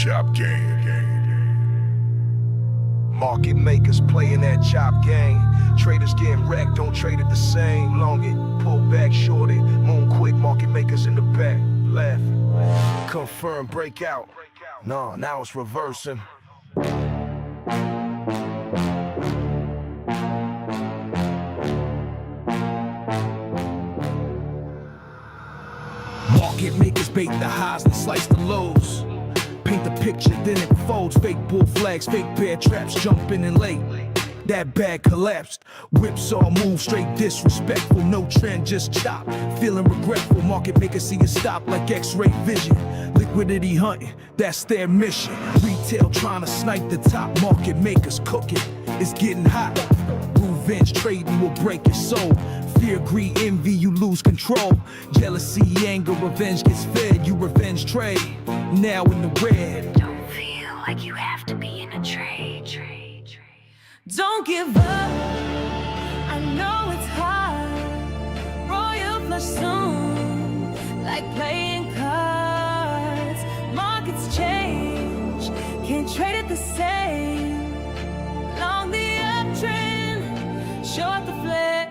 chop game. Market makers playing that chop game. Traders getting wrecked, don't trade it the same. Long it, pull back, short it, moon quick. Market makers in the back, laugh. Confirm, breakout. No, now it's reversing. Market makers bait the highs and slice the lows. Paint the picture, then it folds. Fake bull flags, fake bear traps, jumping in late. That bag collapsed. Whipsaw move, straight disrespectful. No trend, just chop. Feeling regretful. Market makers see it stop like X-ray vision. Liquidity hunting, that's their mission. Retail trying to snipe the top. Market makers cooking, it's getting hot. Revenge trading will break your soul. Fear, greed, envy, you lose control. Jealousy, anger, revenge gets fed. You revenge trade, now in the red. Don't feel like you have to be in a trade. Don't give up, I know it's hard. Royal flush soon, like playing cards. Markets change, can't trade it the same. Long the uptrend, short the flare.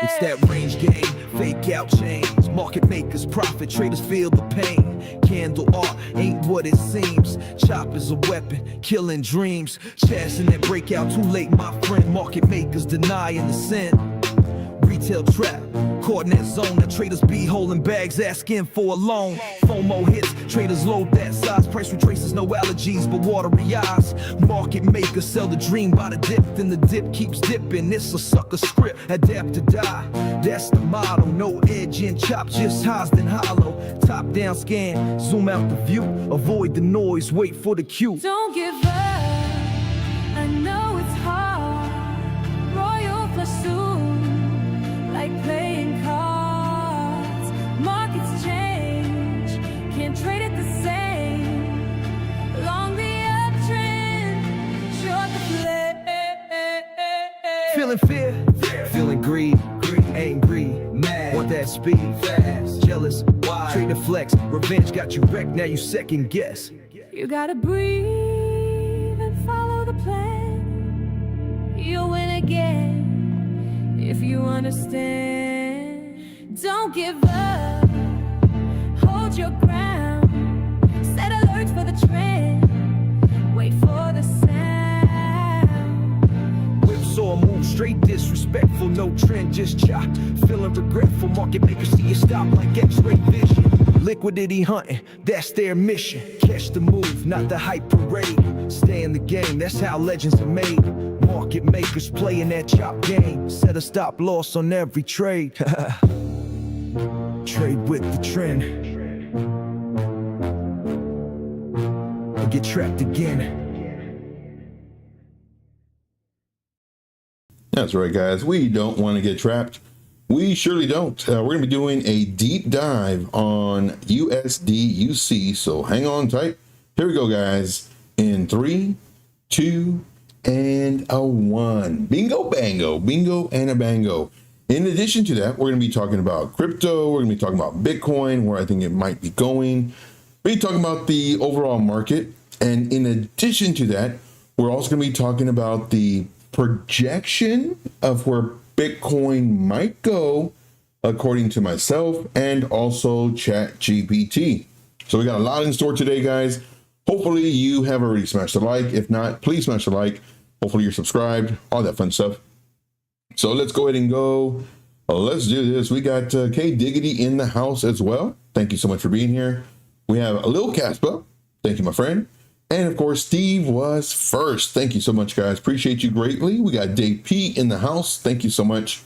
It's that range game, fake out chains. Market makers profit, traders feel the pain. Candle art ain't what it seems. Chop is a weapon, killing dreams. Chasing that breakout too late, my friend. Market makers denying the sin. Retail trap, caught in that zone. That traders be holding bags, asking for a loan. FOMO hits, traders load that size. Price retraces, no allergies, but watery eyes. Market makers sell the dream by the dip, then the dip keeps dipping. It's a sucker script, adapt to die. That's the motto, no edge in chop, just highs then hollow. Top down scan, zoom out the view. Avoid the noise, wait for the cue. Don't give up, I know it's hard. Royal flush soon, like playing cards. Markets change, can't trade it the same. Long the uptrend, short the flare. Feeling fear, feeling greed, angry, mad, want that speed, fast, jealous, why? Trade the flex, revenge got you wrecked, now you second guess. You gotta breathe and follow the plan. You'll win again if you understand. Don't give up, hold your ground. Set alerts for the trend, wait for the sound. Whipsaw move, straight disrespectful, no trend, just chop. Feeling regretful, market makers see you stop like X-ray vision. Liquidity hunting, that's their mission. Catch the move, not the hype parade. Stay in the game, that's how legends are made. Market makers playing that chop game. Set a stop loss on every trade. Trade with the trend, or get trapped again. That's right, guys. We don't want to get trapped. We surely don't. We're going to be doing a deep dive on USD/UC, so hang on tight. Here we go, guys. In 3, 2, and a 1. Bingo, bango, bingo, and a bango. In addition to that, we're going to be talking about crypto. We're going to be talking about Bitcoin, where I think it might be going. We're talking about the overall market. And in addition to that, we're also going to be talking about the projection of where Bitcoin might go, according to myself and also ChatGPT. So we got a lot in store today, guys. Hopefully you have already smashed a like. If not, please smash a like. Hopefully you're subscribed, all that fun stuff. So let's go ahead and go. Let's do this. We got K Diggity in the house as well. Thank you so much for being here. We have a Lil Caspa. Thank you, my friend. And of course, Steve was first. Thank you so much, guys. Appreciate you greatly. We got Dave P in the house. Thank you so much.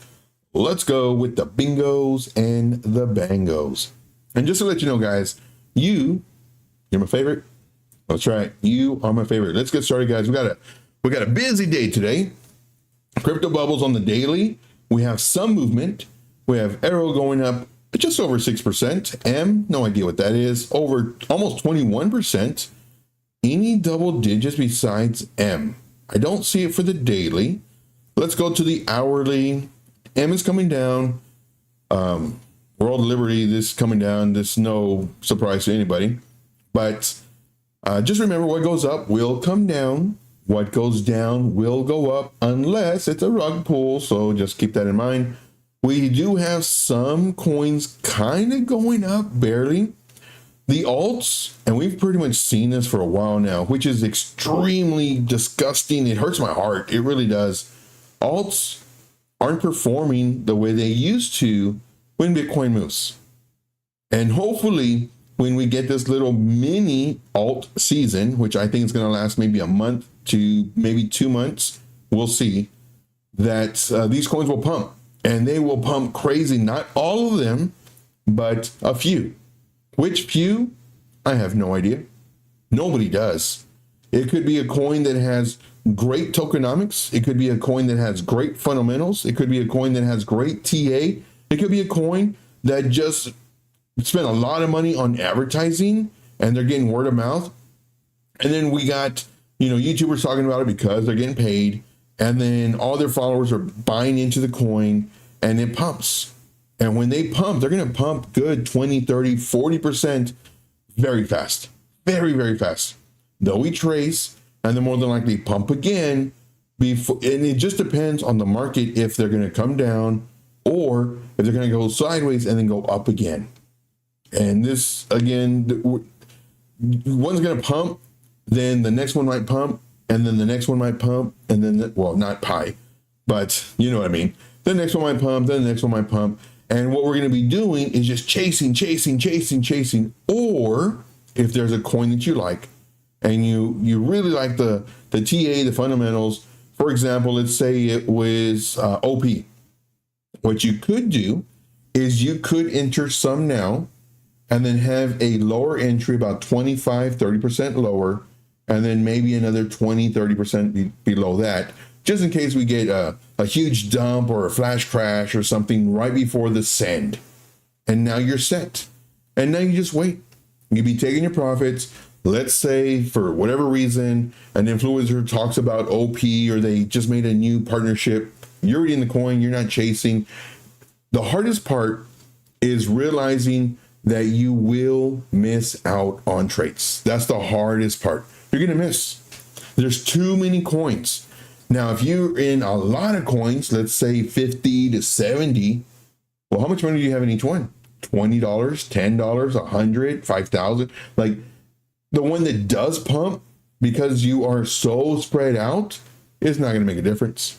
Let's go with the bingos and the bangos. And just to let you know, guys, you're my favorite. That's right. You are my favorite. Let's get started, guys. We got a busy day today. Crypto bubbles on the daily. We have some movement. We have Arrow going up just over 6%. M, no idea what that is. Over almost 21%. Any double digits besides M? I don't see it for the daily. Let's go to the hourly. M is coming down. World Liberty, this is coming down. This is no surprise to anybody. But Just remember, what goes up will come down. What goes down will go up unless it's a rug pull. So just keep that in mind. We do have some coins kind of going up barely. The alts, and we've pretty much seen this for a while now, which is extremely disgusting. It hurts my heart. It really does. Alts aren't performing the way they used to when Bitcoin moves. And hopefully, when we get this little mini alt season, which I think is going to last maybe a month to maybe 2 months, we'll see that these coins will pump. And they will pump crazy. Not all of them, but a few. Which few? I have no idea. Nobody does. It could be a coin that has great tokenomics. It could be a coin that has great fundamentals. It could be a coin that has great TA. It could be a coin that just spent a lot of money on advertising and they're getting word of mouth. And then we got, YouTubers talking about it because they're getting paid. And then all their followers are buying into the coin and it pumps. And when they pump, they're going to pump good 20, 30, 40% very fast. Very, very fast. They'll retrace and then more than likely pump again. And it just depends on the market if they're going to come down or if they're going to go sideways and then go up again. And this, again, one's going to pump, then the next one might pump, and then the next one might pump, and then, not pi, but you know what I mean. The next one might pump, then the next one might pump. And what we're going to be doing is just chasing. Or if there's a coin that you like and you really like the TA, the fundamentals, for example, let's say it was OP. What you could do is you could enter some now and then have a lower entry, about 25, 30% lower, and then maybe another 20, 30% below that, just in case we get a huge dump or a flash crash or something right before the send. And now you're set. And now you just wait. You'll be taking your profits. Let's say for whatever reason, an influencer talks about OP or they just made a new partnership. You're already in the coin. You're not chasing. The hardest part is realizing that you will miss out on trades. That's the hardest part. You're going to miss. There's too many coins. Now, if you're in a lot of coins, let's say 50 to 70, well, how much money do you have in each one? $20, $10, $100, $5,000. Like the one that does pump, because you are so spread out, it's not going to make a difference.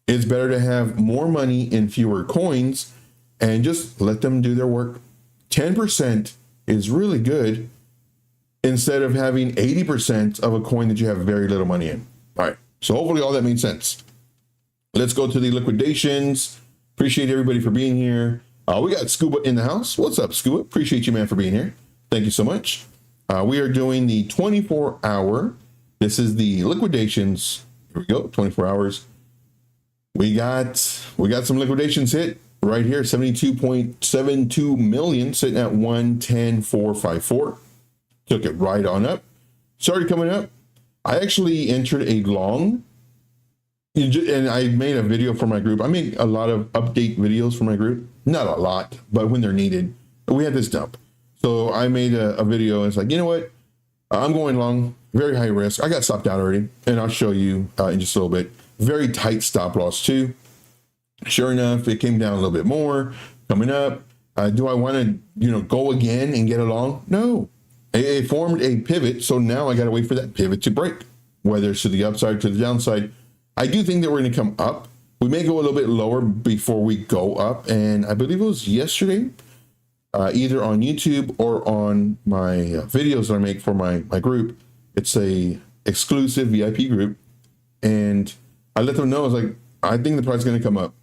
It's better to have more money in fewer coins and just let them do their work. 10% is really good instead of having 80% of a coin that you have very little money in. All right. So hopefully all that made sense. Let's go to the liquidations. Appreciate everybody for being here. We got Scuba in the house. What's up, Scuba? Appreciate you, man, for being here. Thank you so much. We are doing the 24-hour. This is the liquidations. Here we go, 24 hours. We got some liquidations hit right here, 72.72 million, sitting at 110,454. Took it right on up. Started coming up. I actually entered a long, and I made a video for my group. I make a lot of update videos for my group. Not a lot, but when they're needed. But we had this dump. So I made a video. It's like, you know what? I'm going long, very high risk. I got stopped out already, and I'll show you in just a little bit. Very tight stop loss too. Sure enough, it came down a little bit more, coming up. Do I want to, go again and get along? No. It formed a pivot, so now I got to wait for that pivot to break, whether it's to the upside or to the downside. I do think that we're going to come up. We may go a little bit lower before we go up, and I believe it was yesterday, either on YouTube or on my videos that I make for my group. It's a exclusive VIP group, and I let them know, I was like, I think the price is going to come up,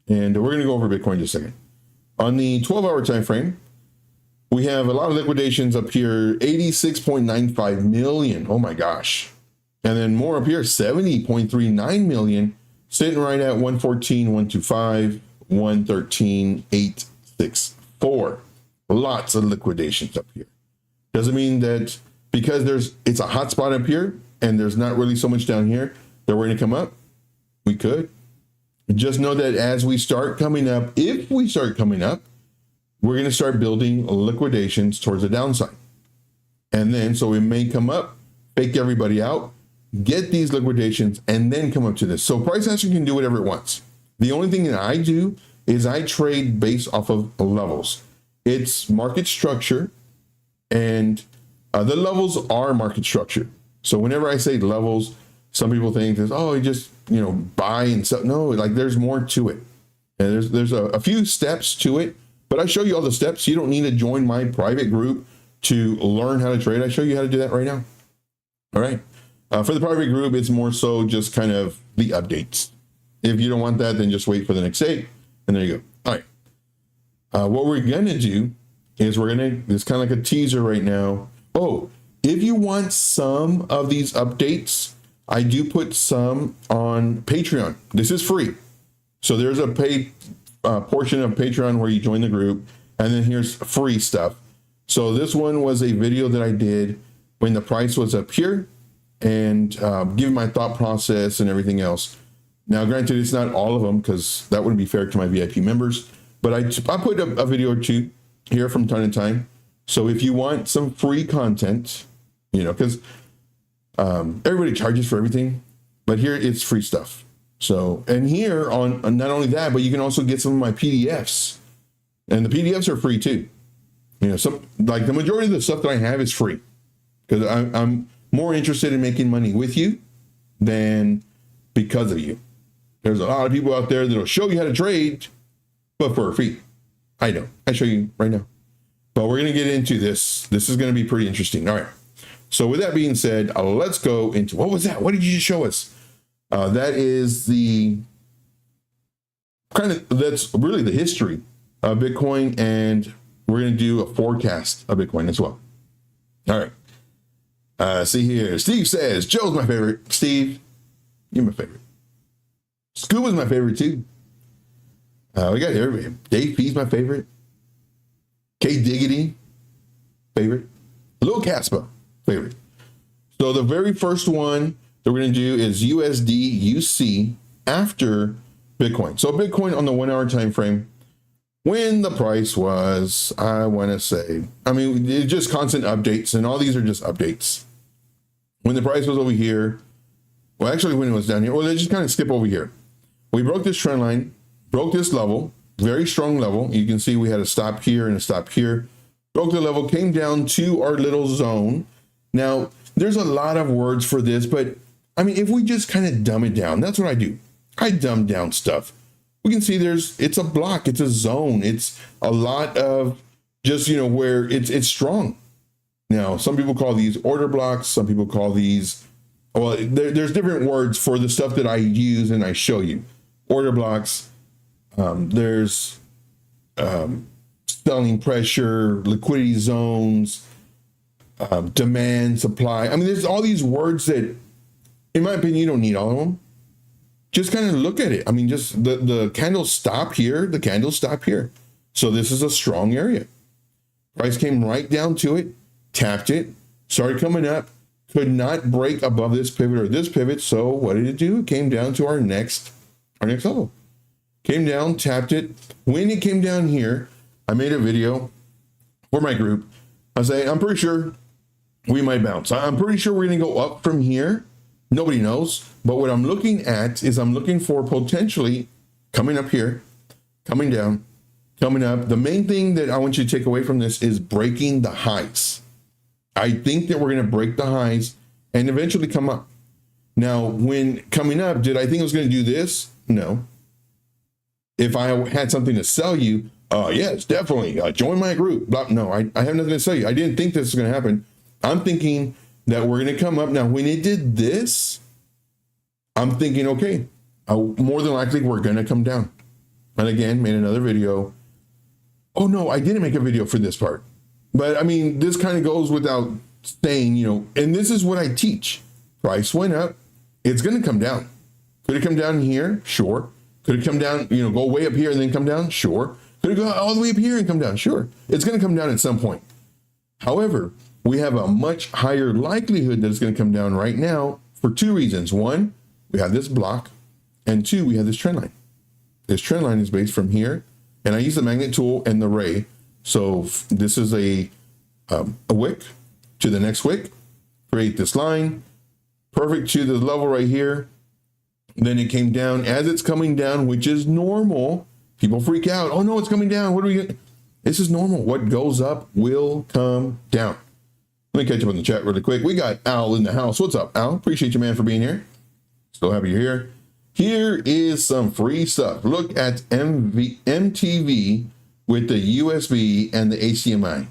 and we're going to go over Bitcoin in just a second. On the 12-hour time frame, we have a lot of liquidations up here, 86.95 million. Oh my gosh. And then more up here, 70.39 million, sitting right at 114,125, 113,864. Lots of liquidations up here. Doesn't mean that because it's a hot spot up here and there's not really so much down here that we're going to come up. We could. Just know that as we start coming up, if we start coming up, we're going to start building liquidations towards the downside. And then, so it may come up, fake everybody out, get these liquidations, and then come up to this. So price action can do whatever it wants. The only thing that I do is I trade based off of levels. It's market structure, and the levels are market structure. So whenever I say levels, some people think this, oh, you just, buy and sell. No, like there's more to it. And there's a few steps to it, but I show you all the steps. You don't need to join my private group to learn how to trade. I show you how to do that right now. All right. For the private group, it's more so just kind of the updates. If you don't want that, then just wait for the next day. And there you go. All right. What we're going to do is it's kind of like a teaser right now. Oh, if you want some of these updates, I do put some on Patreon. This is free. So there's a paid portion of Patreon where you join the group, and then here's free stuff. So this one was a video that I did when the price was up here, and give my thought process and everything else. Now, granted, it's not all of them because that wouldn't be fair to my VIP members, but I put a video or two here from time to time. So if you want some free content, because everybody charges for everything, but here it's free stuff. So, and here on not only that, but you can also get some of my PDFs, and the PDFs are free too. Some, like the majority of the stuff that I have is free because I'm more interested in making money with you than because of you. There's a lot of people out there that'll show you how to trade, but for a fee. I know. I show you right now. But we're going to get into this. This is going to be pretty interesting. All right. So with that being said, let's go into, what was that? What did you just show us? That is that's really the history of Bitcoin, and we're going to do a forecast of Bitcoin as well. All right. See here. Steve says, Joe's my favorite. Steve, you're my favorite. Scuba's my favorite too. We got everybody. Dave P's my favorite. K Diggity, favorite. Lil Caspa, favorite. So the very first one that we're going to do is USD UC after Bitcoin. So Bitcoin on the 1 hour time frame, when the price was, I want to say, it's just constant updates, and all these are just updates. When the price was over here, well, actually when it was down here, well, let's just kind of skip over here. We broke this trend line, broke this level, very strong level. You can see we had a stop here and a stop here. Broke the level, came down to our little zone. Now, there's a lot of words for this, but if we just kind of dumb it down, that's what I do. I dumb down stuff. We can see it's a block, it's a zone. It's a lot of just, where it's strong. Now, some people call these order blocks. Some people call these, well, there's different words for the stuff that I use and I show you. Order blocks. There's selling pressure, liquidity zones, demand, supply. There's all these words that, in my opinion, you don't need all of them. Just kind of look at it. Just the candles stop here, the candles stop here. So this is a strong area. Price came right down to it, tapped it, started coming up, could not break above this pivot or this pivot. So what did it do? It came down to our next level. Came down, tapped it. When it came down here, I made a video for my group. I say, I'm pretty sure we might bounce. I'm pretty sure we're going to go up from here. Nobody knows. But what I'm looking at is I'm looking for potentially coming up here, coming down, coming up. The main thing that I want you to take away from this is breaking the highs. I think that we're going to break the highs and eventually come up. Now, when coming up, did I think it was going to do this? No. If I had something to sell you, yes, definitely join my group. No, I have nothing to sell you. I didn't think this was going to happen. I'm thinking that we're going to come up. Now, when it did this, I'm thinking, okay, more than likely we're going to come down. And again, made another video. Oh no, I didn't make a video for this part. But this kind of goes without saying, and this is what I teach. Price went up. It's going to come down. Could it come down here? Sure. Could it come down, go way up here and then come down? Sure. Could it go all the way up here and come down? Sure. It's going to come down at some point. However, we have a much higher likelihood that it's going to come down right now for two reasons. One, we have this block, and two, we have this trend line. This trend line is based from here, and I use the magnet tool and the ray. So this is a wick to the next wick, create this line, perfect to the level right here. Then it came down. As it's coming down, which is normal, people freak out. Oh no, it's coming down. What do we get? This is normal. What goes up will come down. Let me catch up on the chat really quick. We got Al in the house. What's up, Al? Appreciate you, man, for being here. So happy you're here. Here is some free stuff. Look at MTV with the USB and the HDMI.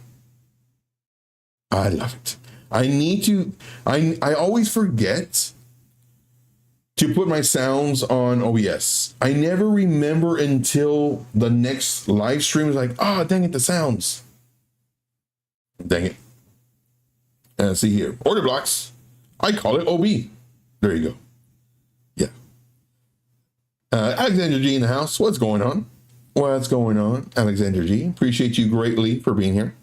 I love it. I always forget to put my sounds on OBS. I never remember until the next live stream is like, oh, dang it, the sounds. Dang it. See here, order blocks. I call it OB. There you go. Yeah. Alexander G in the house. What's going on? What's going on, Alexander G? Appreciate you greatly for being here.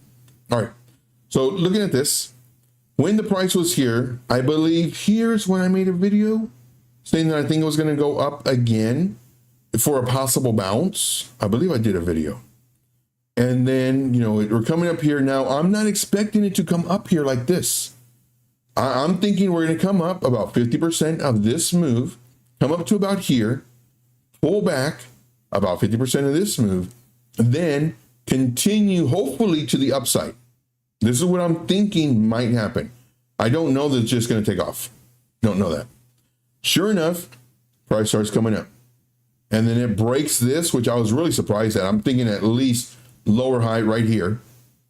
All right. So looking at this, when the price was here, I believe here's when I made a video saying that I think it was going to go up again for a possible bounce. I believe I did a video. And then, you know, we're coming up here now. I'm not expecting it to come up here like this. I'm thinking we're going to come up about 50% of this move, come up to about here, pull back about 50% of this move, then continue hopefully to the upside. This is what I'm thinking might happen. I don't know that it's just going to take off. Don't know that. Sure enough, price starts coming up. And then it breaks this, which I was really surprised at. I'm thinking at least lower high right here.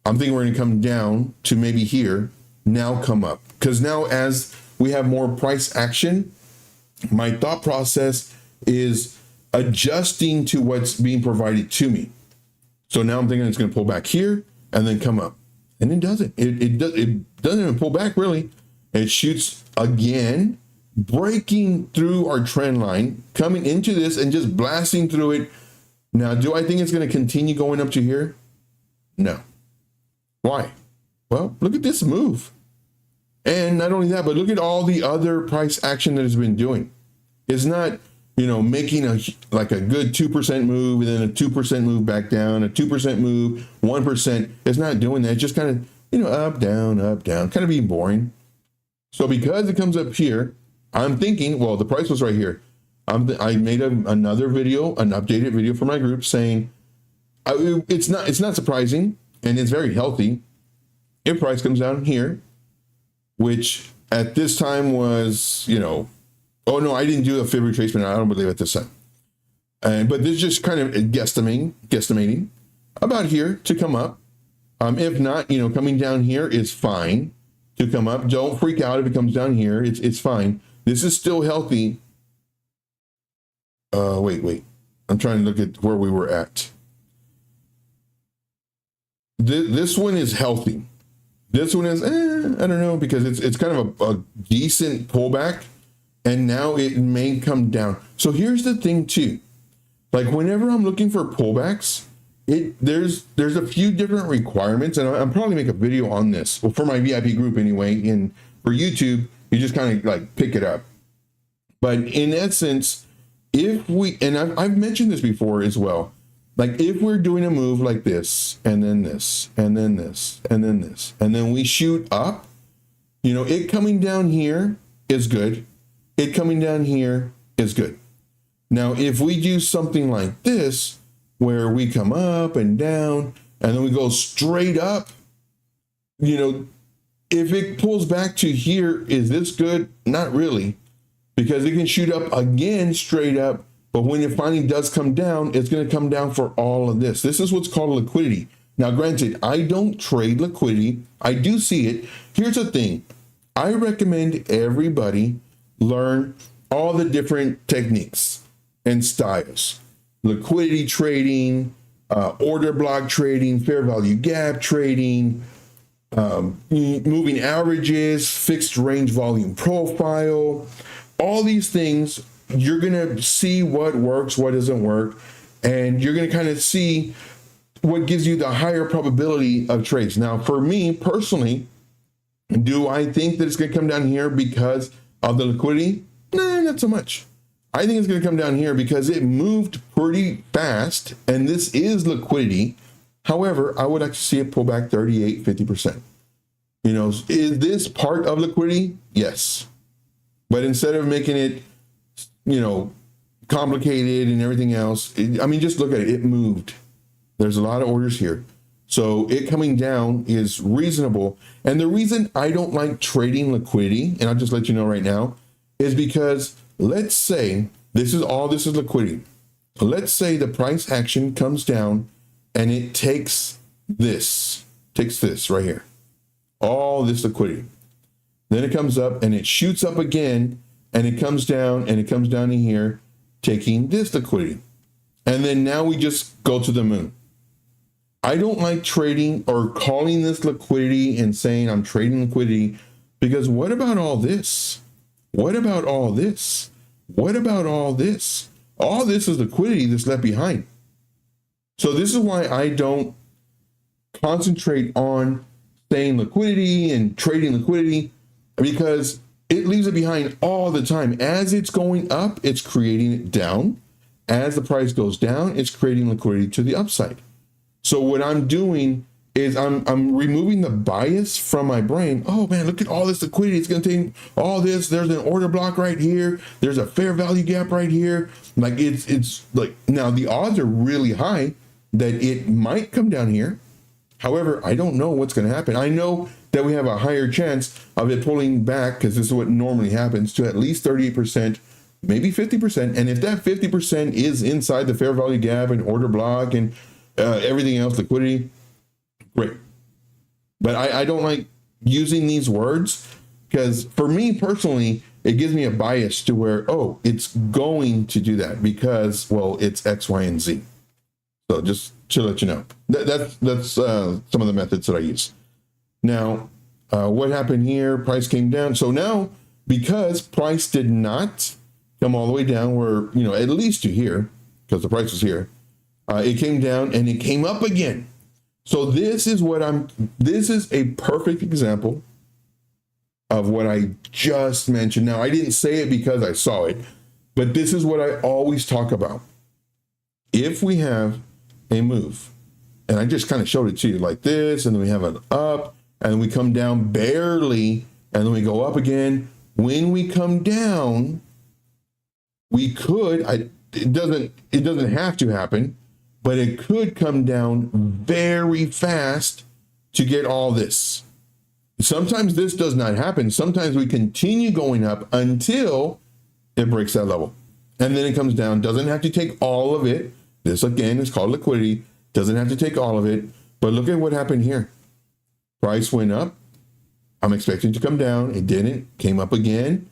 I'm thinking we're going to come down to maybe here, now come up. Because now as we have more price action, my thought process is adjusting to what's being provided to me. So now I'm thinking it's going to pull back here and then come up. And it doesn't. It doesn't even pull back really. It shoots again, breaking through our trend line, coming into this and just blasting through it. Now, do I think it's going to continue going up to here? No. Why? Well, look at this move. And not only that, but look at all the other price action that it's been doing. It's not, you know, making a good 2% move and then a 2% move back down, a 2% move, 1%. It's not doing that. It's just kind of, you know, up, down, kind of being boring. So because it comes up here, I'm thinking, well, the price was right here. I made another video, an updated video for my group saying it's not surprising and it's very healthy if price comes down here, which at this time was, you know, oh no, I didn't do a fib retracement. I don't believe at this time. But this is just kind of guesstimating about here to come up. If not, you know, coming down here is fine to come up. Don't freak out if it comes down here. It's fine. This is still healthy. Wait. I'm trying to look at where we were at. This one is healthy. This one is, I don't know, because it's kind of a decent pullback. And now it may come down. So here's the thing too. Like whenever I'm looking for pullbacks, there's a few different requirements, and I'm probably make a video on this. Well, for my VIP group anyway, and for YouTube, you just kind of like pick it up. But in essence, if we, and I've mentioned this before as well, like if we're doing a move like this, and then this, and then this, and then this, and then we shoot up, you know, it coming down here is good. It coming down here is good. Now, if we do something like this, where we come up and down, and then we go straight up, you know, if it pulls back to here, is this good? Not really, because it can shoot up again straight up, but when it finally does come down, it's going to come down for all of this. This is what's called liquidity. Now, granted, I don't trade liquidity. I do see it. Here's the thing. I recommend everybody learn all the different techniques and styles. Liquidity trading, order block trading, fair value gap trading, moving averages, fixed range volume profile, all these things. You're going to see what works, what doesn't work, and you're going to kind of see what gives you the higher probability of trades. Now, for me personally, do I think that it's going to come down here because of the liquidity? No, not so much. I think it's going to come down here because it moved pretty fast, and this is liquidity. However, I would like to see it pull back 38, 50%. You know, is this part of liquidity? Yes. But instead of making it, you know, complicated and everything else, I mean, just look at it. It moved. There's a lot of orders here. So it coming down is reasonable. And the reason I don't like trading liquidity, and I'll just let you know right now, is because let's say this is liquidity. Let's say the price action comes down and it takes this right here, all this liquidity. Then it comes up and it shoots up again, and it comes down and it comes down to here, taking this liquidity. And then now we just go to the moon. I don't like trading or calling this liquidity and saying I'm trading liquidity, because what about all this? What about all this? What about all this? All this is liquidity that's left behind. So this is why I don't concentrate on saying liquidity and trading liquidity, because it leaves it behind all the time. As it's going up, it's creating it down. As the price goes down, it's creating liquidity to the upside. So what I'm doing is I'm removing the bias from my brain. Oh man, look at all this liquidity. It's going to take all this. There's an order block right here. There's a fair value gap right here. Like it's like, now the odds are really high that it might come down here. However, I don't know what's going to happen. I know that we have a higher chance of it pulling back, because this is what normally happens, to at least 38%, maybe 50%. And if that 50% is inside the fair value gap and order block and everything else, liquidity, great. But I don't like using these words, because for me personally, it gives me a bias to where, oh, it's going to do that because, well, it's X, Y, and Z. So just to let you know, that's some of the methods that I use. Now, what happened here? Price came down. So now, because price did not come all the way down, where, you know, at least to here, because the price is here, it came down and it came up again. So this is a perfect example of what I just mentioned. Now, I didn't say it because I saw it, but this is what I always talk about. If we have a move, and I just kind of showed it to you like this, and then we have an up, and then we come down barely, and then we go up again. When we come down, we could, it doesn't have to happen, but it could come down very fast to get all this. Sometimes this does not happen. Sometimes we continue going up until it breaks that level. And then it comes down. Doesn't have to take all of it. This, again, is called liquidity. Doesn't have to take all of it. But look at what happened here. Price went up. I'm expecting to come down. It didn't. Came up again.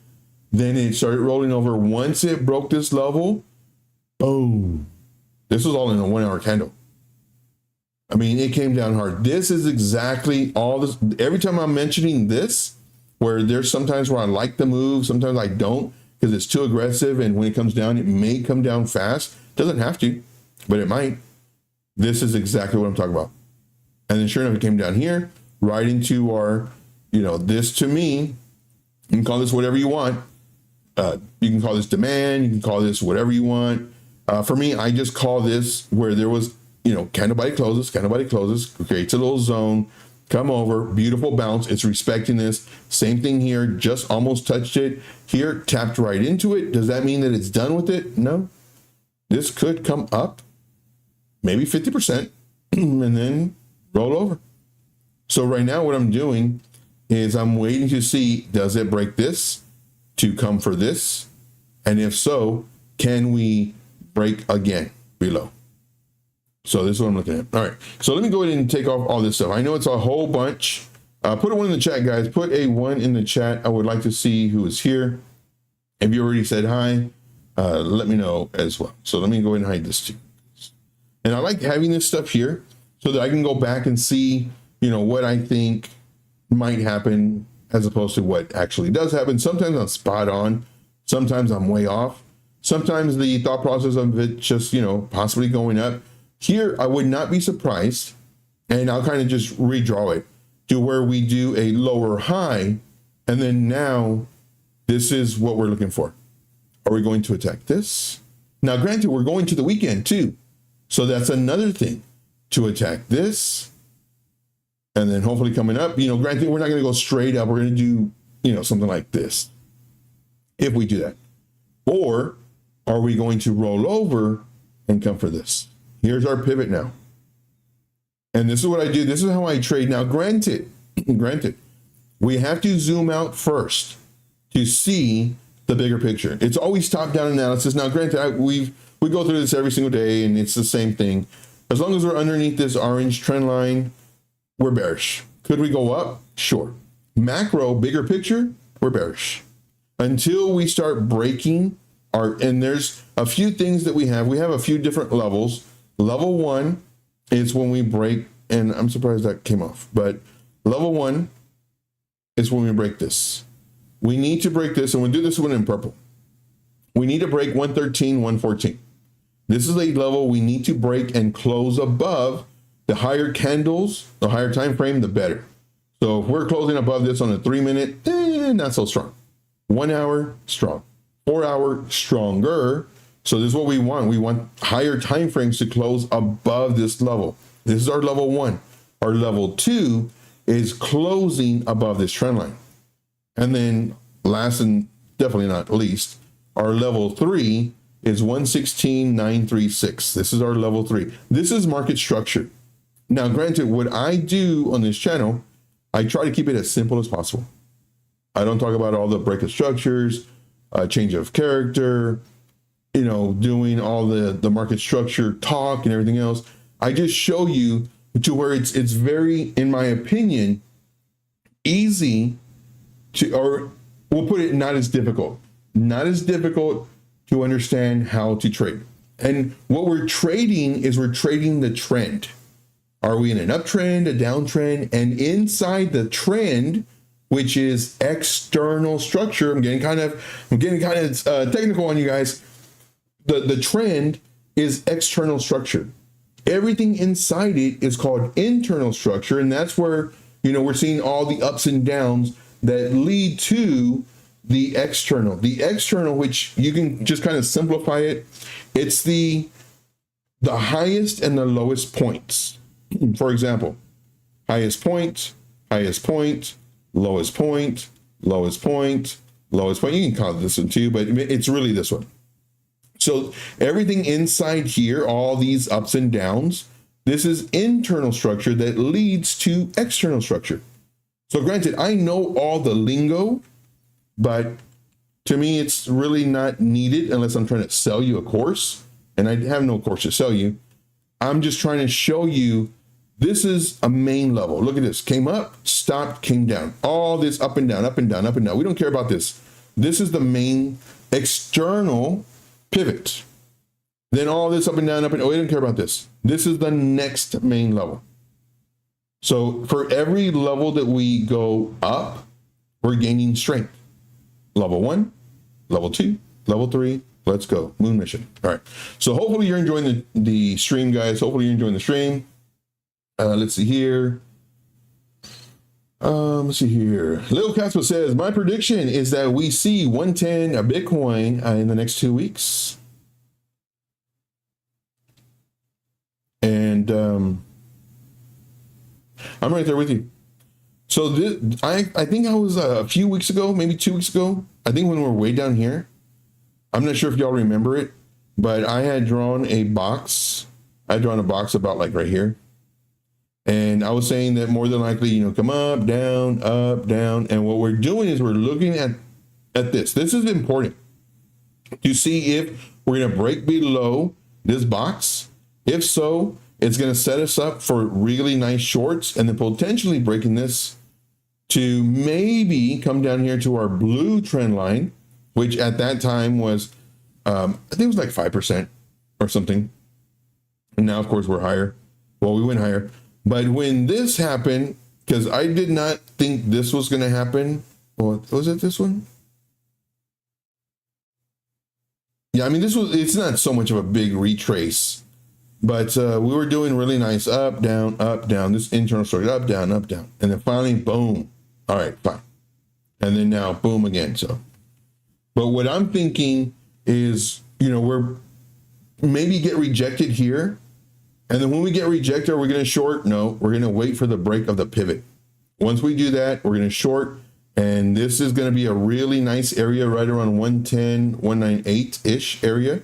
Then it started rolling over. Once it broke this level, boom. This was all in a 1 hour candle. I mean, it came down hard. This is exactly all this. Every time I'm mentioning this, where there's sometimes where I like the move, sometimes I don't, because it's too aggressive. And when it comes down, it may come down fast. Doesn't have to, but it might. This is exactly what I'm talking about. And then sure enough, it came down here, right into our, you know, this to me, you can call this whatever you want. You can call this demand. You can call this whatever you want. For me, I just call this where there was, you know, candle body closes, creates a little zone, come over, beautiful bounce. It's respecting this. Same thing here, just almost touched it. Here, tapped right into it. Does that mean that it's done with it? No. This could come up, maybe 50%, and then roll over. So right now what I'm doing is I'm waiting to see, does it break this to come for this? And if so, can we break again below? So this is what I'm looking at. All right. So let me go ahead and take off all this stuff. I know it's a whole bunch. Put a 1 in the chat, guys. Put a 1 in the chat. I would like to see who is here. If you already said hi, let me know as well. So let me go ahead and hide this too. And I like having this stuff here so that I can go back and see, you know, what I think might happen as opposed to what actually does happen. Sometimes I'm spot on. Sometimes I'm way off. Sometimes the thought process of it just, you know, possibly going up. Here, I would not be surprised, and I'll kind of just redraw it to where we do a lower high, and then now this is what we're looking for. Are we going to attack this? Now, granted, we're going to the weekend too, so that's another thing, to attack this And then hopefully coming up, granted, we're not going to go straight up. We're going to do, something like this. If we do that. Or are we going to roll over and come for this? Here's our pivot now. And this is what I do. This is how I trade. Now, granted, we have to zoom out first to see the bigger picture. It's always top-down analysis. Now, granted, we go through this every single day, and it's the same thing. As long as we're underneath this orange trend line, we're bearish. Could we go up? Sure. Macro, bigger picture, we're bearish. Until we start breaking and there's a few things that we have. We have a few different levels. Level 1 is when we break, and I'm surprised that came off, but level 1 is when we break this. We need to break this, and we'll do this one in purple. We need to break 113, 114. This is a level we need to break and close above. The higher candles, the higher time frame, the better. So if we're closing above this on a 3-minute, not so strong. 1 hour, strong. 4 hour, stronger. So this is what we want. We want higher time frames to close above this level. This is our level 1. Our level 2 is closing above this trend line. And then last and definitely not least, our level 3 is 116,936. This is our level 3. This is market structure. Now, granted, what I do on this channel, I try to keep it as simple as possible. I don't talk about all the breakup structures, change of character, doing all the market structure talk and everything else. I just show you to where it's very, in my opinion, easy to, or we'll put it not as difficult to understand how to trade. And what we're trading is we're trading the trend. Are we in an uptrend, a downtrend? And inside the trend, which is external structure, I'm getting kind of technical on you guys. The trend is external structure. Everything inside it is called internal structure, and that's where we're seeing all the ups and downs that lead to the external. The external, which you can just kind of simplify it, it's the highest and the lowest points. For example, highest point, lowest point, lowest point, lowest point. You can call this one too, but it's really this one. So everything inside here, all these ups and downs, this is internal structure that leads to external structure. So granted, I know all the lingo, but to me, it's really not needed unless I'm trying to sell you a course, and I have no course to sell you. I'm just trying to show you this is a main level. Look at this. Came up, stopped, came down. All this up and down, up and down, up and down. We don't care about this. This is the main external pivot. Then all this up and down, we don't care about this. This is the next main level. So for every level that we go up, we're gaining strength. Level 1, level 2, level 3, let's go. Moon mission. All right. So hopefully you're enjoying the stream, guys. Hopefully you're enjoying the stream. Let's see here. Let's see here. Lil Casper says, my prediction is that we see 110 a Bitcoin in the next 2 weeks. And I'm right there with you. So this, I think I was a few weeks ago, maybe 2 weeks ago. I think when we were way down here. I'm not sure if y'all remember it, but I had drawn a box. I had drawn a box about like right here. And I was saying that more than likely, come up, down, up, down. And what we're doing is we're looking at this. This is important to see if we're going to break below this box. If so, it's going to set us up for really nice shorts and then potentially breaking this to maybe come down here to our blue trend line, which at that time was, I think it was like 5% or something. And now, of course, we're higher. Well, we went higher. But when this happened, because I did not think this was going to happen. Well, was it this one? Yeah, I mean, it's not so much of a big retrace, but we were doing really nice up, down, this internal structure, up, down. And then finally, boom. All right, fine. And then now, boom again. So, but what I'm thinking is, we're maybe get rejected here. And then when we get rejected, we're going to short? No, we're going to wait for the break of the pivot. Once we do that, we're going to short. And this is going to be a really nice area right around 110, 198-ish area.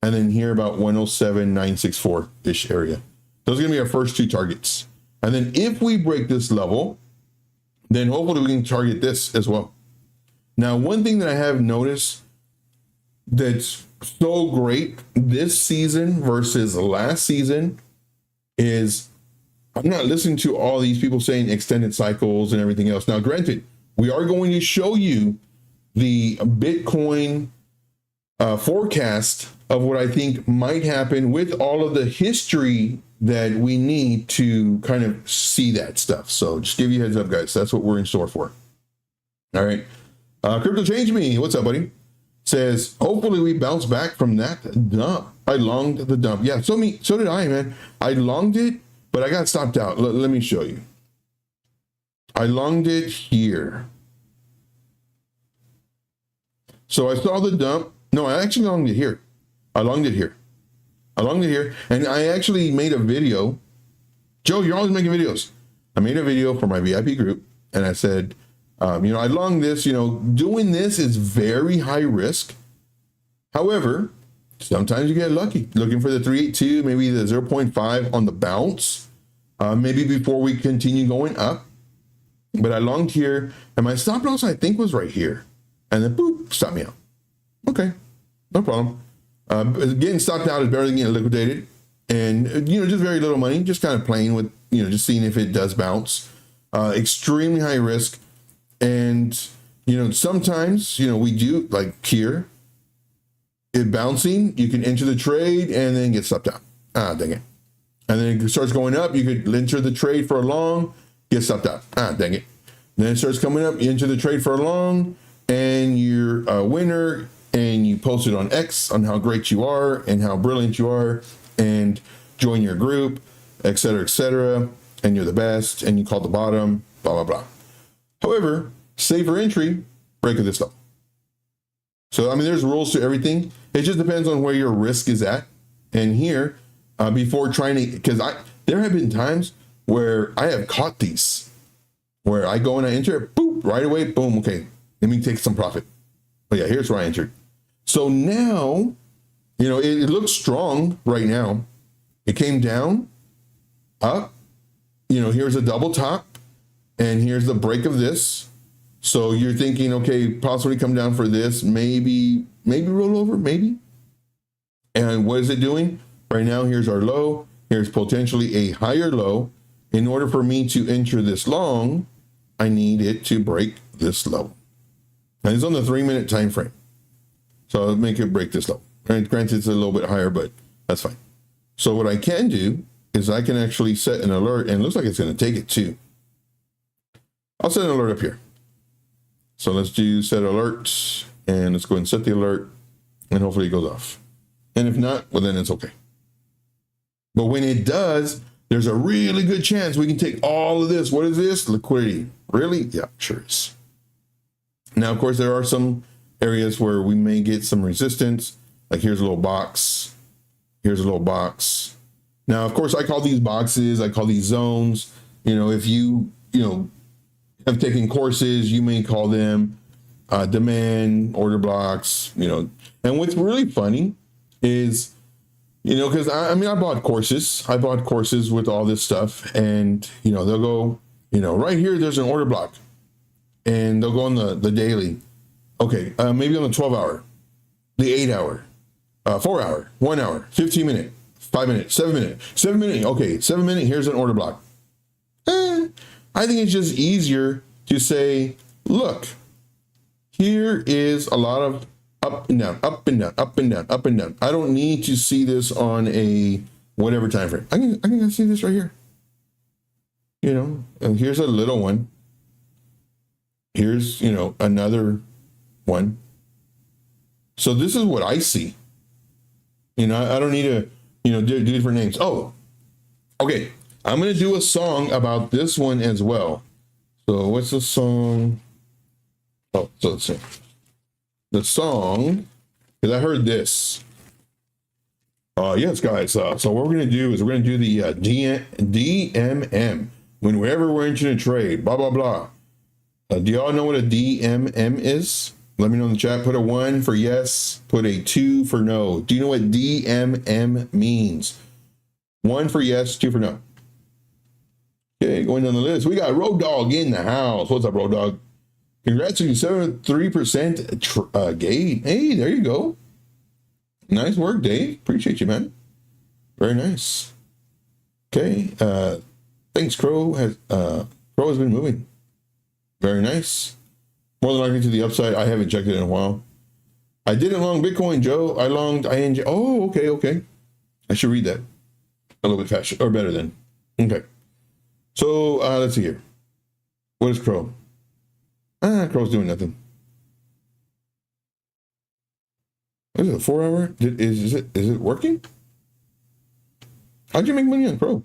And then here about 107, 964-ish area. Those are going to be our first two targets. And then if we break this level, then hopefully we can target this as well. Now, one thing that I have noticed that's so great this season versus last season is I'm not listening to all these people saying extended cycles and everything else. Now, granted, we are going to show you the Bitcoin forecast of what I think might happen with all of the history that we need to kind of see that stuff. So just give you a heads up, guys. That's what we're in store for. All right. Crypto Change Me. What's up, buddy? Says, hopefully we bounce back from that dump. I longed the dump. Yeah, so did I, man. I longed it, but I got stopped out. Let me show you. I longed it here. So I saw the dump. No, I actually longed it here. I longed it here. I longed it here. And I actually made a video. Joe, you're always making videos. I made a video for my VIP group. And I said, I longed this, doing this is very high risk. However, sometimes you get lucky. Looking for the 382, maybe the 0.5 on the bounce. Maybe before we continue going up. But I longed here. And my stop loss, I think, was right here. And then, boop, stop me out. Okay, no problem. Getting stopped out is better than getting liquidated. And, just very little money, just kind of playing with, just seeing if it does bounce. Extremely high risk. And, sometimes, we do, like here, it bouncing, you can enter the trade and then get stopped out. Ah, dang it. And then it starts going up, you could enter the trade for a long, get stopped out. Ah, dang it. Then it starts coming up, you enter the trade for a long, and you're a winner, and you post it on X on how great you are and how brilliant you are, and join your group, etc., and you're the best, and you call the bottom, blah, blah, blah. However, safer entry, break of this level. So, there's rules to everything. It just depends on where your risk is at. And here, before trying to, because there have been times where I have caught these, where I go and I enter it, boop, right away, boom, okay, let me take some profit. Oh yeah, here's where I entered. So now, it looks strong right now. It came down, up, here's a double top, and here's the break of this. So you're thinking, okay, possibly come down for this, maybe roll over, maybe. And what is it doing? Right now, here's our low. Here's potentially a higher low. In order for me to enter this long, I need it to break this level. And it's on the 3-minute time frame. So I'll make it break this level. And granted, it's a little bit higher, but that's fine. So what I can do is I can actually set an alert, and it looks like it's going to take it too. I'll set an alert up here. So let's do set alert, and let's go ahead and set the alert, and hopefully it goes off. And if not, well, then it's okay. But when it does, there's a really good chance we can take all of this. What is this? Liquidity. Really? Yeah, sure is. Now, of course, there are some areas where we may get some resistance. Like here's a little box. Here's a little box. Now, of course, I call these boxes, I call these zones. If you have taken courses, you may call them demand, order blocks, And what's really funny is, because I bought courses. I bought courses with all this stuff, and, they'll go, right here, there's an order block, and they'll go on the daily. Okay, maybe on the 12-hour, the 8-hour, 4-hour, 1 hour, 15-minute, 5-minute, 7-minute, 7-minute. Okay, 7-minute, here's an order block. I think it's just easier to say, look, here is a lot of up and down, up and down, up and down, up and down. I don't need to see this on a whatever time frame. I can see this right here. And here's a little one. Here's, another one. So this is what I see. I don't need to, do different names. Oh, okay. I'm going to do a song about this one as well. So what's the song? Oh, so let's see. The song, because I heard this. Yes, guys. So what we're going to do is we're going to do the DMM whenever we're entering a trade, blah, blah, blah. Do y'all know what a DMM is? Let me know in the chat. Put a 1 for yes. Put a 2 for no. Do you know what DMM means? 1 for yes, 2 for no. Okay, going down the list. We got Road Dog in the house. What's up, Road Dog? Congrats on your 73% gain. Hey, there you go. Nice work, Dave. Appreciate you, man. Very nice. Okay. Thanks, Crow. Crow has been moving. Very nice. More than likely to the upside. I haven't checked it in a while. I didn't long Bitcoin, Joe. I longed ING. Oh, okay. I should read that a little bit faster or better then. Okay. So let's see here. What is Crow? Crow's doing nothing. Is it a 4 hour? Is it working? How'd you make money on Crow?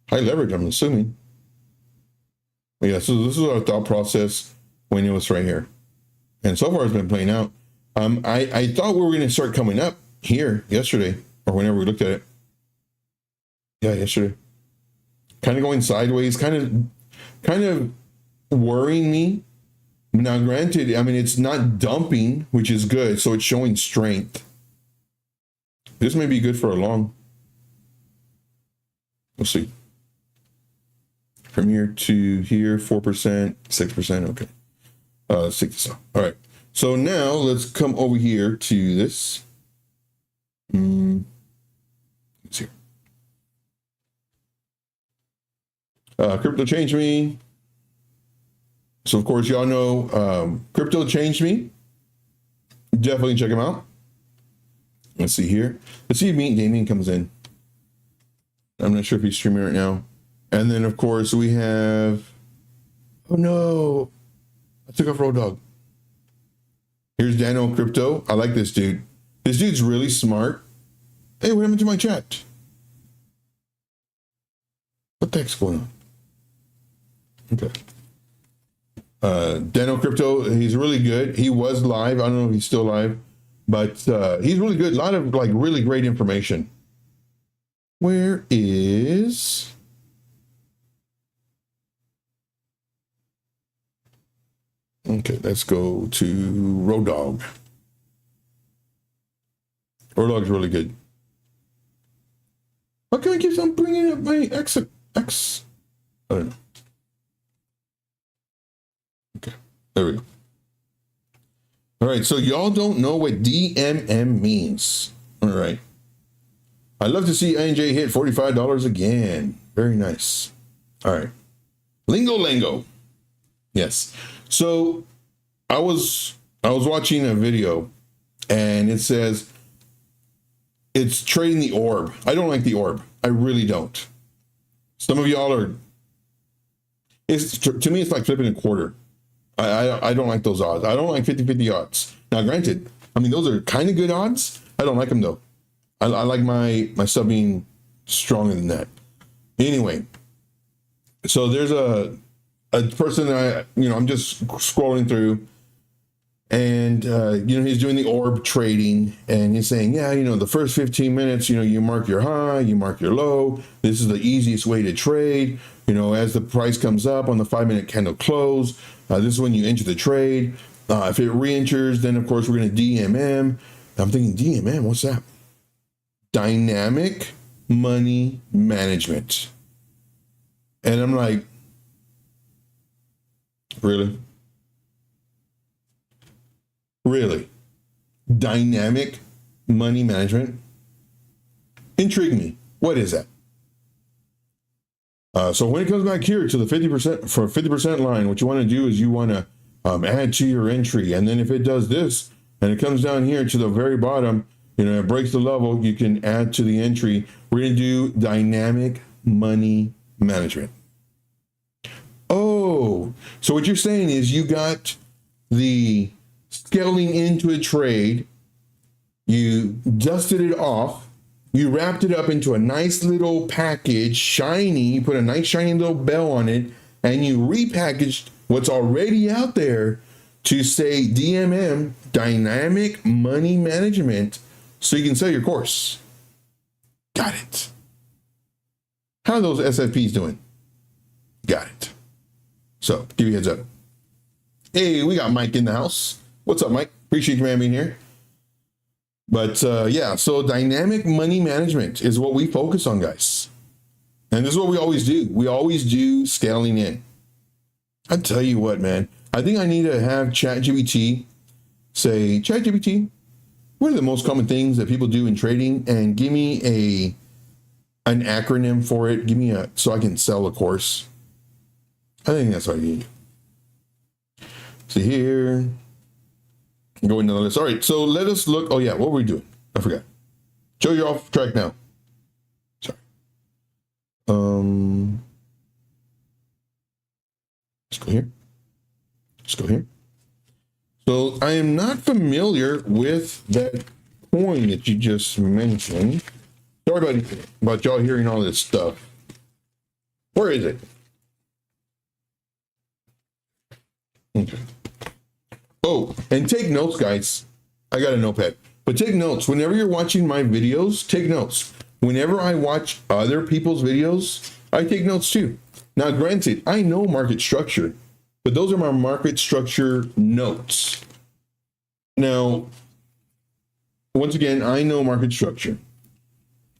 High leverage, I'm assuming. But yeah, so this is our thought process when it was right here. And so far it's been playing out. I thought we were going to start coming up here yesterday or whenever we looked at it. Yeah, yesterday. Kind of going sideways, kind of worrying me. Now, granted, I mean, it's not dumping, which is good. So it's showing strength. This may be good for a long. We'll see. From here to here, 4%, 6%. Okay. 6. All right. So now let's come over here to this. Let's see. Crypto changed me. So of course, y'all know Crypto changed me. Definitely check him out. Let's see here. Let's see if Meat Gaming comes in. I'm not sure if he's streaming right now. And then of course we have. Oh no! I took off Road Dog. Here's Dano Crypto. I like this dude. This dude's really smart. Hey, what happened to my chat? What the heck's going on? Okay. Dano Crypto, he's really good. He was live. I don't know if he's still live, but he's really good. A lot of like really great information. Where is... Okay, let's go to Road Dog. Road Dog's really good. Why can't I keep on bringing up my X? I don't know. Okay, there we go. All right, so y'all don't know what DMM means. All right. I'd love to see INJ hit $45 again. Very nice. All right. Lingo Lango. Yes. So I was watching a video and it says it's trading the orb. I don't like the orb. I really don't. Some of y'all are, to me, it's like flipping a quarter. I don't like those odds. I don't like 50-50 odds. Now, granted, I mean, those are kind of good odds. I don't like them though. I like my sub being stronger than that. Anyway, so there's a person that I'm just scrolling through, and he's doing the orb trading, and he's saying, yeah, the first 15 minutes, you mark your high, you mark your low. This is the easiest way to trade. As the price comes up on the 5-minute candle close, this is when you enter the trade. If it re-enters, then of course we're going to DMM. I'm thinking, DMM, what's that? Dynamic money management. And I'm like, really? Really? Dynamic money management? Intrigue me. What is that? So when it comes back here to the 50% line, what you want to do is you want to add to your entry. And then if it does this and it comes down here to the very bottom, it breaks the level, you can add to the entry. We're going to do dynamic money management. Oh, so what you're saying is you got the scaling into a trade, you dusted it off, you wrapped it up into a nice little package, shiny, you put a nice shiny little bell on it, and you repackaged what's already out there to say DMM, dynamic money management, so you can sell your course. Got it. How are those SFPs doing? Got it. So give you a heads up. Hey, we got Mike in the house. What's up, Mike? Appreciate you, man, being here. But yeah, so dynamic money management is what we focus on, guys. And this is what we always do. We always do scaling in. I tell you what, man, I think I need to have ChatGPT say, ChatGPT, what are the most common things that people do in trading? And give me an acronym for it. Give me so I can sell a course. I think that's what I need. See here. Go into the list. All right, so let us look. Oh yeah, what were we doing? I forgot. Joe, you're off track now. Sorry. Let's go here. Let's go here. So I am not familiar with that coin that you just mentioned. Sorry about y'all hearing all this stuff. Where is it? Okay. Oh, and take notes, guys. I got a notepad. But take notes. Whenever you're watching my videos, take notes. Whenever I watch other people's videos, I take notes too. Now, granted, I know market structure, but those are my market structure notes. Now, once again, I know market structure.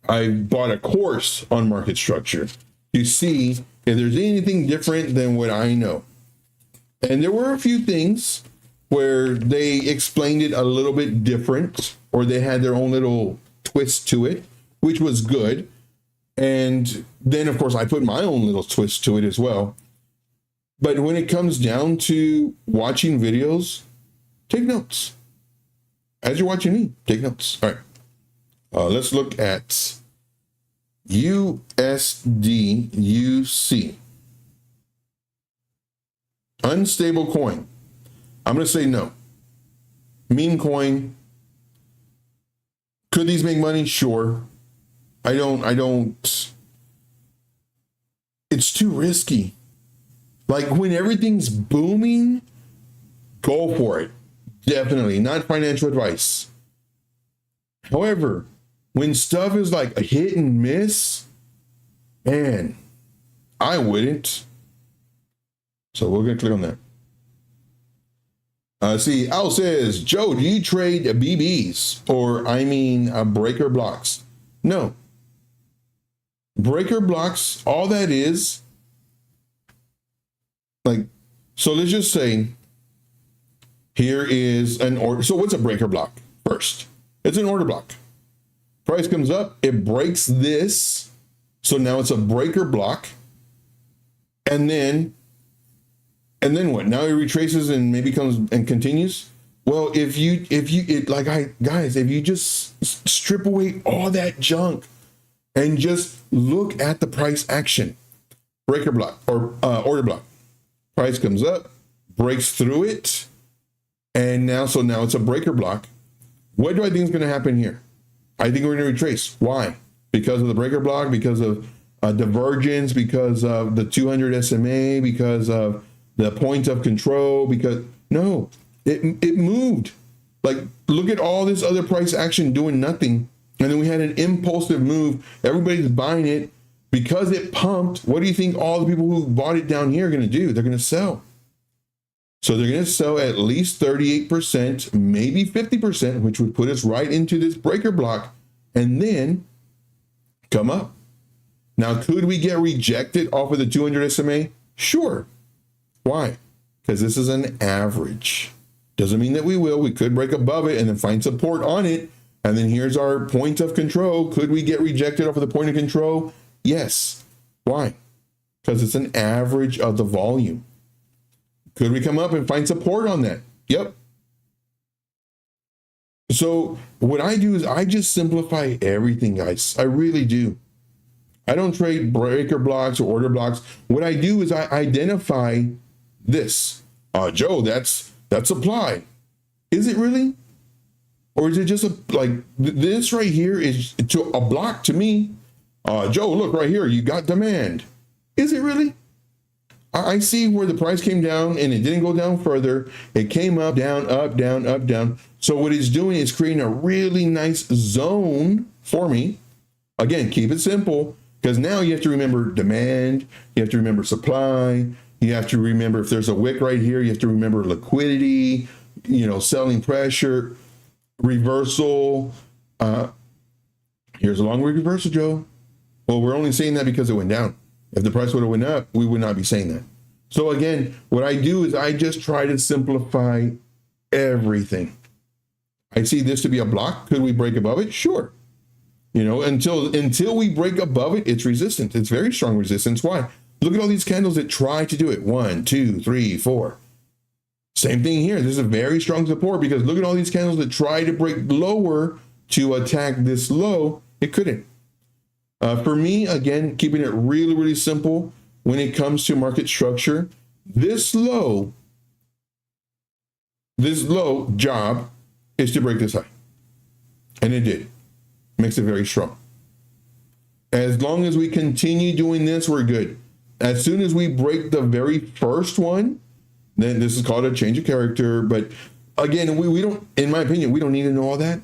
I bought a course on market structure to see if there's anything different than what I know. And there were a few things where they explained it a little bit different, or they had their own little twist to it, which was good. And then, of course, I put my own little twist to it as well. But when it comes down to watching videos, take notes. As you're watching me, take notes. All right. Let's look at USDUC. Unstable coin. I'm going to say no. Meme coin. Could these make money? Sure. I don't. It's too risky. Like when everything's booming, go for it. Definitely. Not financial advice. However, when stuff is like a hit and miss, man, I wouldn't. So we're going to click on that. See, Al says, Joe, do you trade BBs or breaker blocks? No. Breaker blocks, all that is, like, so let's just say, here is an order. So what's a breaker block? First, it's an order block. Price comes up, it breaks this. So now it's a breaker block. And then what? Now it retraces and maybe comes and continues. Well, if you just strip away all that junk and just look at the price action, breaker block or order block, price comes up, breaks through it, and now it's a breaker block. What do I think is going to happen here? I think we're going to retrace. Why? Because of the breaker block, because of divergence, because of the 200 SMA, because of the point of control, because no, it moved. Like, look at all this other price action doing nothing. And then we had an impulsive move. Everybody's buying it because it pumped. What do you think all the people who bought it down here are going to do? They're going to sell. So they're going to sell at least 38%, maybe 50%, which would put us right into this breaker block and then come up. Now, could we get rejected off of the 200 SMA? Sure. Why? Because this is an average. Doesn't mean that we will. We could break above it and then find support on it. And then here's our point of control. Could we get rejected off of the point of control? Yes. Why? Because it's an average of the volume. Could we come up and find support on that? Yep. So what I do is I just simplify everything, guys. I really do. I don't trade breaker blocks or order blocks. What I do is I identify this. Joe, that's supply. Is it really? Or is it just this right here is to a block to me? Joe, look right here. You got demand. Is it really? I see where the price came down and it didn't go down further. It came up, down, up, down, up, down. So what it's doing is creating a really nice zone for me. Again, keep it simple, because now you have to remember demand, you have to remember supply, you have to remember if there's a wick right here, you have to remember liquidity, you know, selling pressure, reversal. Here's a long reversal, Joe. Well, we're only saying that because it went down. If the price would have went up, we would not be saying that. So again, what I do is I just try to simplify everything. I see this to be a block. Could we break above it? Sure. You know, until we break above it, it's resistant. It's very strong resistance. Why? Look at all these candles that try to do it. 1, 2, 3, 4. Same thing here. This is a very strong support because look at all these candles that try to break lower to attack this low. It couldn't. For me, again, keeping it really, really simple when it comes to market structure, this low job is to break this high. And it did. Makes it very strong. As long as we continue doing this, we're good. As soon as we break the very first one, then this is called a change of character. But again, we don't, in my opinion, we don't need to know all that.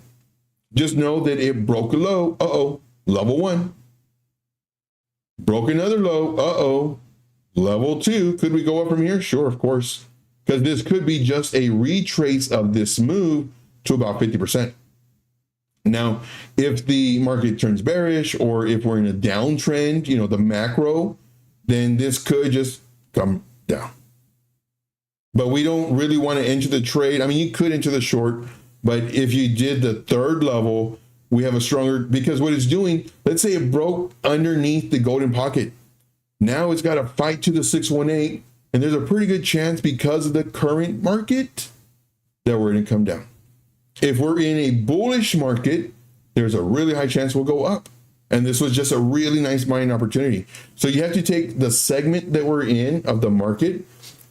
Just know that it broke a low. Uh-oh, level 1. Broke another low. Uh-oh, level 2. Could we go up from here? Sure, of course. Because this could be just a retrace of this move to about 50%. Now, if the market turns bearish or if we're in a downtrend, you know, the macro, then this could just come down. But we don't really want to enter the trade. I mean, you could enter the short, but if you did the third level, we have a stronger, because what it's doing, let's say it broke underneath the golden pocket. Now it's got to fight to the 618, and there's a pretty good chance because of the current market that we're going to come down. If we're in a bullish market, there's a really high chance we'll go up. And this was just a really nice buying opportunity. So you have to take the segment that we're in of the market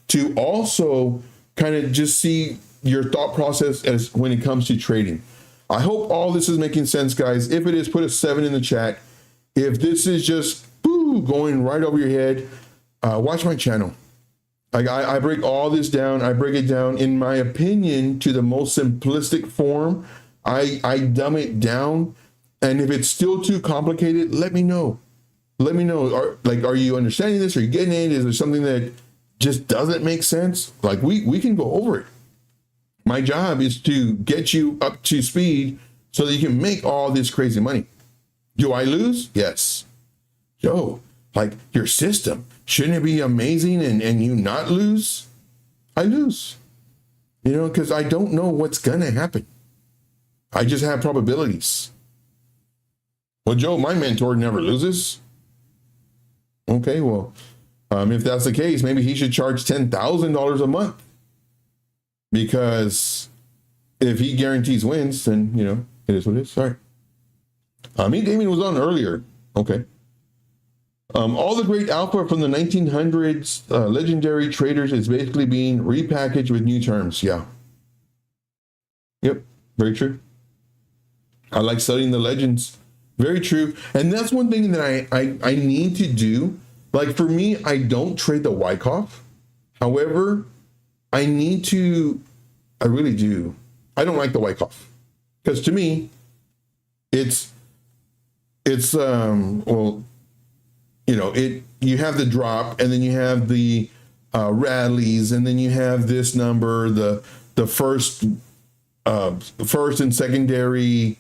to also kind of just see your thought process as when it comes to trading. I hope all this is making sense, guys. If it is, put a 7 in the chat. If this is just going right over your head, watch my channel. I break all this down. I break it down, in my opinion, to the most simplistic form. I dumb it down. And if it's still too complicated, let me know. Let me know. Are you understanding this? Are you getting it? Is there something that just doesn't make sense? Like we can go over it. My job is to get you up to speed so that you can make all this crazy money. Do I lose? Yes. Joe, like your system, shouldn't it be amazing and you not lose? I lose, you know, because I don't know what's going to happen. I just have probabilities. Well, Joe, my mentor never loses. Okay, well, if that's the case, maybe he should charge $10,000 a month. Because if he guarantees wins, then, you know, it is what it is. Sorry. Damien was on earlier. Okay. All the great alpha from the 1900s, legendary traders, is basically being repackaged with new terms. Yeah. Yep. Very true. I like studying the legends. Very true. And that's one thing that I need to do. Like for me, I don't trade the Wyckoff. However, I really do. I don't like the Wyckoff. Because to me, it's well, you know, you have the drop and then you have the rallies and then you have this number, the first and secondary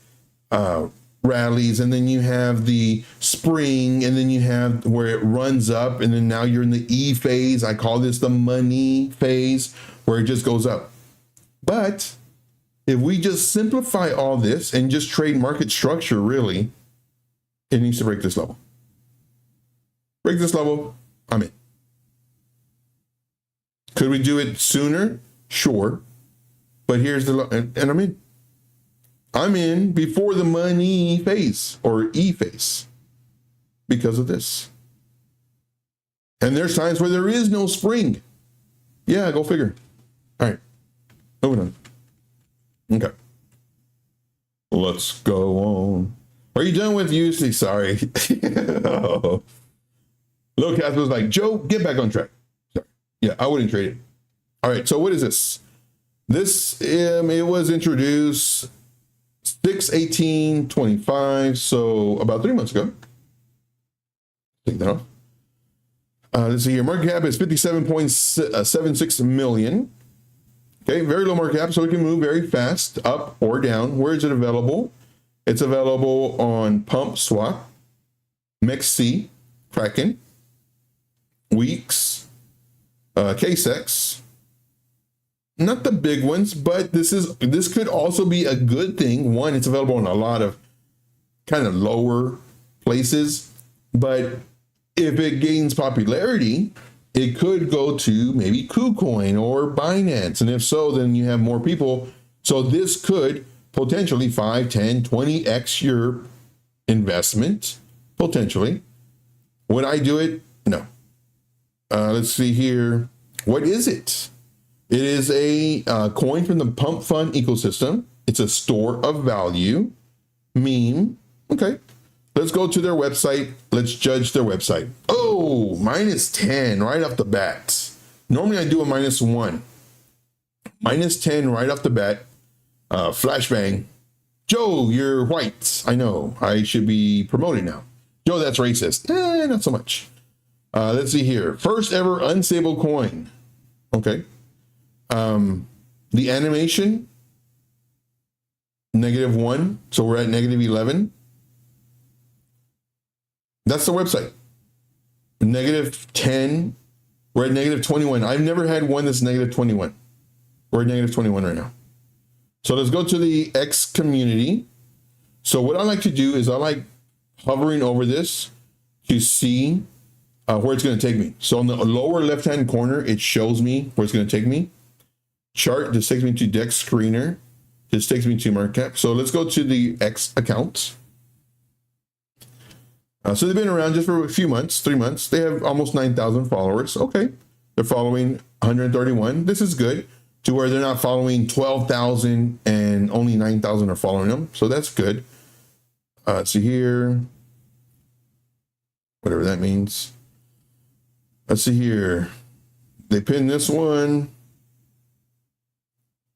rallies, and then you have the spring, and then you have where it runs up, and then now you're in the E phase. I call this the money phase, where it just goes up. But if we just simplify all this and just trade market structure, really, it needs to break this level. Break this level, I'm in. Could we do it sooner? Sure. But here's and I'm in. I'm in before the money phase or E phase because of this. And there's times where there is no spring. Yeah, go figure. All right, moving on. Okay. Let's go on. Are you done with UC? Sorry. Oh. Lil Cass was like, Joe, get back on track. Sorry. Yeah, I wouldn't trade it. All right, so what is this? This, it was introduced 6/18/25, so about 3 months ago. Take that off. Let's see here. Market cap is 57.76 million. Okay, very low market cap, so it can move very fast, up or down. Where is it available? It's available on Pump Swap, MEXC, Kraken, Weeks, KSEX. Not the big ones, but this could also be a good thing. One, it's available in a lot of kind of lower places, but if it gains popularity, it could go to maybe KuCoin or Binance. And if so, then you have more people. So this could potentially 5, 10, 20x your investment, potentially. Would I do it? No. Let's see here. What is it? It is a coin from the Pump Fund ecosystem. It's a store of value meme. Okay. Let's go to their website. Let's judge their website. Oh, -10 right off the bat. Normally I do a -1. -10 right off the bat. Flashbang. Joe, you're white. I know. I should be promoted now. Joe, that's racist. Not so much. Let's see here. First ever unstable coin. Okay. The animation, -1. So we're at -11. That's the website. -10. We're at -21. I've never had one that's -21. We're at -21 right now. So let's go to the X community. So what I like to do is I like hovering over this to see where it's going to take me. So on the lower left-hand corner, it shows me where it's going to take me. Chart, this takes me to Dex Screener. This takes me to market cap. So let's go to the X account. So they've been around just for a few months, 3 months. They have almost 9,000 followers. Okay. They're following 131. This is good, to where they're not following 12,000 and only 9,000 are following them. So that's good. Let's see here. Whatever that means. Let's see here. They pinned this one.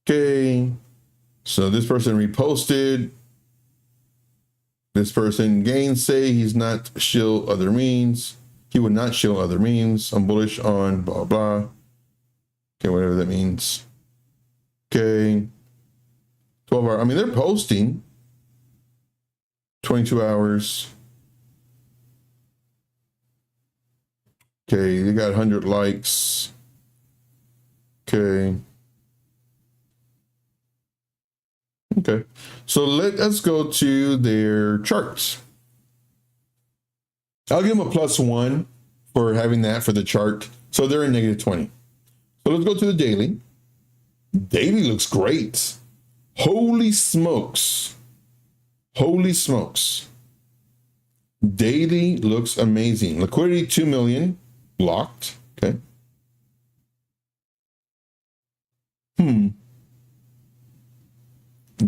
Okay. So this person reposted. This person gainsay, he's not shill other memes. He would not shill other memes. I'm bullish on blah, blah. Okay, whatever that means. Okay. 12 hours. I mean, they're posting 22 hours. Okay, they got 100 likes. Okay. Okay, so let us go to their charts. I'll give them a +1 for having that for the chart. So they're in -20. So let's go to the daily. Daily looks great. Holy smokes. Holy smokes. Daily looks amazing. Liquidity 2 million blocked. Okay.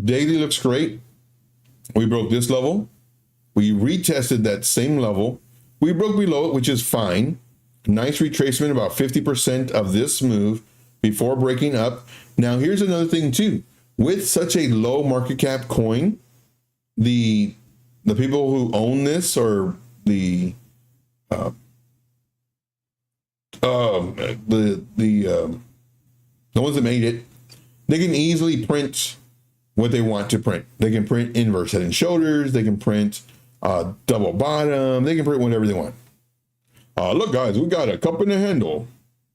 Daily looks great. We broke this level. We retested that same level. We broke below it, which is fine. Nice retracement, about 50% of this move before breaking up. Now, here's another thing too. With such a low market cap coin, the people who own this, or the ones that made it, they can easily print what they want to print. They can print inverse head and shoulders. They can print double bottom. They can print whatever they want. Look, guys, we got a cup and a handle.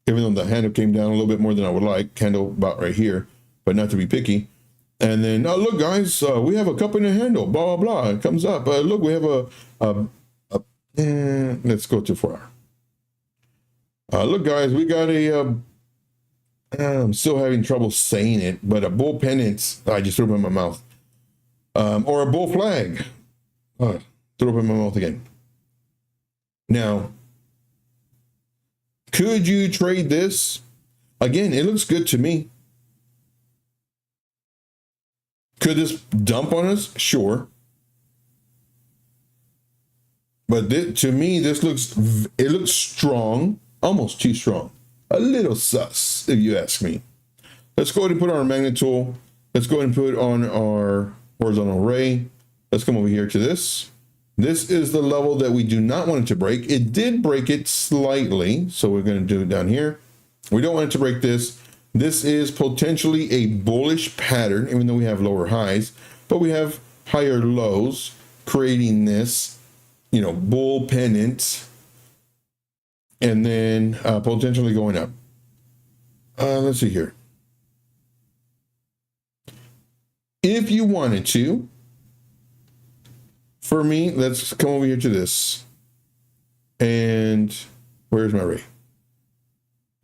Even though the handle came down a little bit more than I would like. Handle about right here, but not to be picky. And then, look, guys, we have a cup and a handle. Blah, blah, blah. It comes up. Look, we have let's go to 4 hour. Look, guys, we got a... I'm still having trouble saying it, but a bull pennant. I just threw it in my mouth. Or a bull flag. Threw it in my mouth again. Now, could you trade this? Again, it looks good to me. Could this dump on us? Sure. But to me, this looks strong, almost too strong. A little sus, if you ask me. Let's go ahead and put on our magnet tool. Let's go ahead and put on our horizontal ray. Let's come over here to this. This is the level that we do not want it to break. It did break it slightly, so we're going to do it down here. We don't want it to break this. This is potentially a bullish pattern, even though we have lower highs, but we have higher lows, creating this, you know, bull pennant, and then potentially going up. Let's see here. If you wanted to, for me, let's come over here to this. And where's my ray?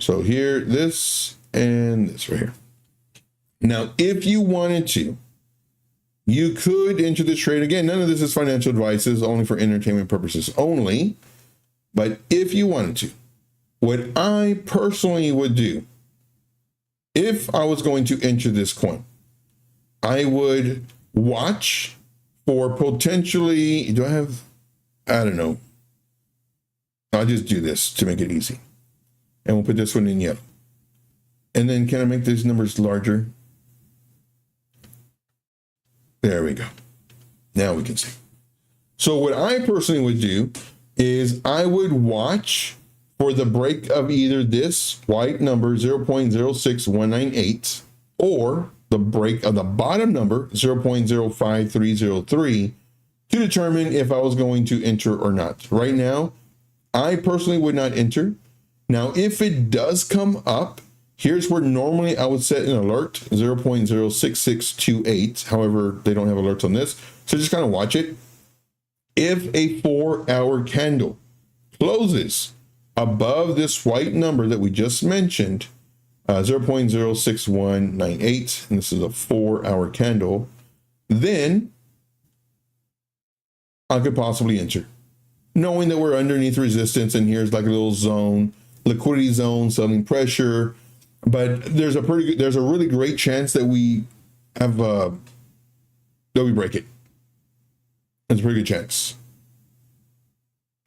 So here, this, and this right here. Now, if you wanted to, you could enter the trade. Again, none of this is financial advice. This is only for entertainment purposes only. But if you wanted to, what I personally would do, if I was going to enter this coin, I would watch for potentially, I don't know. I'll just do this to make it easy. And we'll put this one in yellow. And then can I make these numbers larger? There we go. Now we can see. So what I personally would do is I would watch for the break of either this white number 0.06198 or the break of the bottom number 0.05303 to determine if I was going to enter or not. Right now, I personally would not enter. Now, if it does come up, here's where normally I would set an alert 0.06628. However, they don't have alerts on this. So just kind of watch it. If a 4-hour candle closes above this white number that we just mentioned, 0.06198, and this is a 4-hour candle, then I could possibly enter, knowing that we're underneath resistance, and here's like a little zone, liquidity zone, selling pressure. But there's a really great chance that we have that we break it. There's a pretty good chance.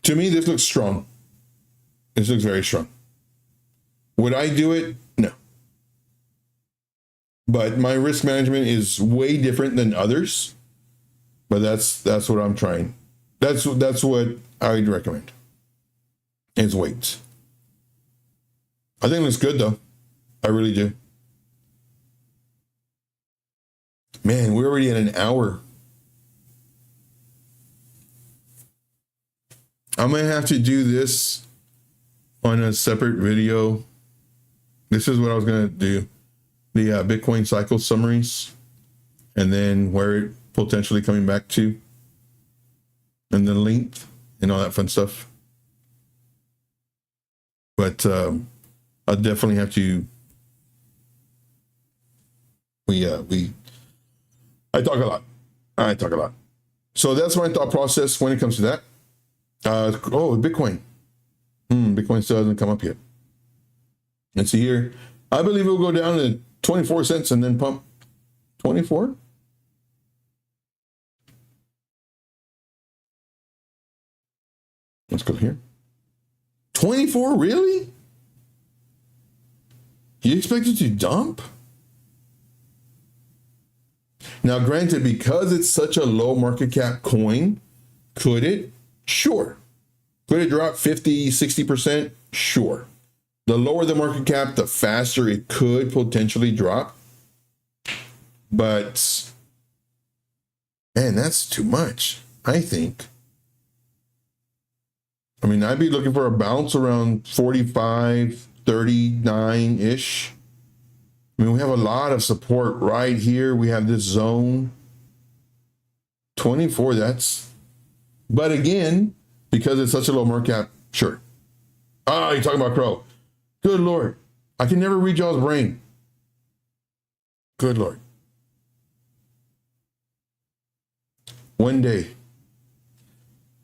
To me, this looks strong. This looks very strong. Would I do it? No. But my risk management is way different than others. But that's what I'm trying. That's what I'd recommend. Is wait. I think it looks good though. I really do. Man, we're already at an hour. I'm gonna have to do this on a separate video. This is what I was gonna do. The Bitcoin cycle summaries, and then where it potentially coming back to, and the length and all that fun stuff. But I'll definitely have to. I talk a lot. So that's my thought process when it comes to that. Bitcoin. Bitcoin still hasn't come up yet. Let's see here. I believe it will go down to 24 cents and then pump 24. Let's go here. 24, really? You expect it to dump? Now, granted, because it's such a low market cap coin, could it? Sure. Could it drop 50, 60%? Sure. The lower the market cap, the faster it could potentially drop. But, man, that's too much, I think. I mean, I'd be looking for a bounce around 45, 39-ish. I mean, we have a lot of support right here. We have this zone. 24, but again, because it's such a low market cap, sure. You're talking about Crow. Good Lord. I can never read y'all's brain. Good Lord. One day.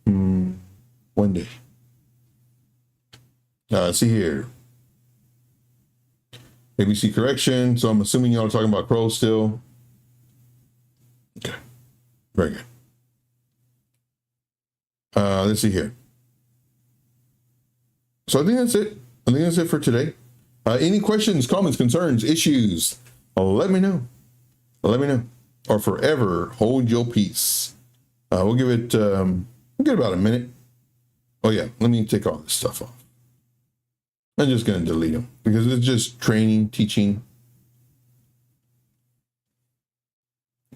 One day. Let's see here. ABC correction. So I'm assuming y'all are talking about Crow still. Okay. Very good. Let's see here. So I think that's it. I think that's it for today. Any questions, comments, concerns, issues? let me know. Let me know. Or forever hold your peace. We'll give it, we'll get about a minute. Oh yeah, let me take all this stuff off. I'm just going to delete them because it's just training, teaching,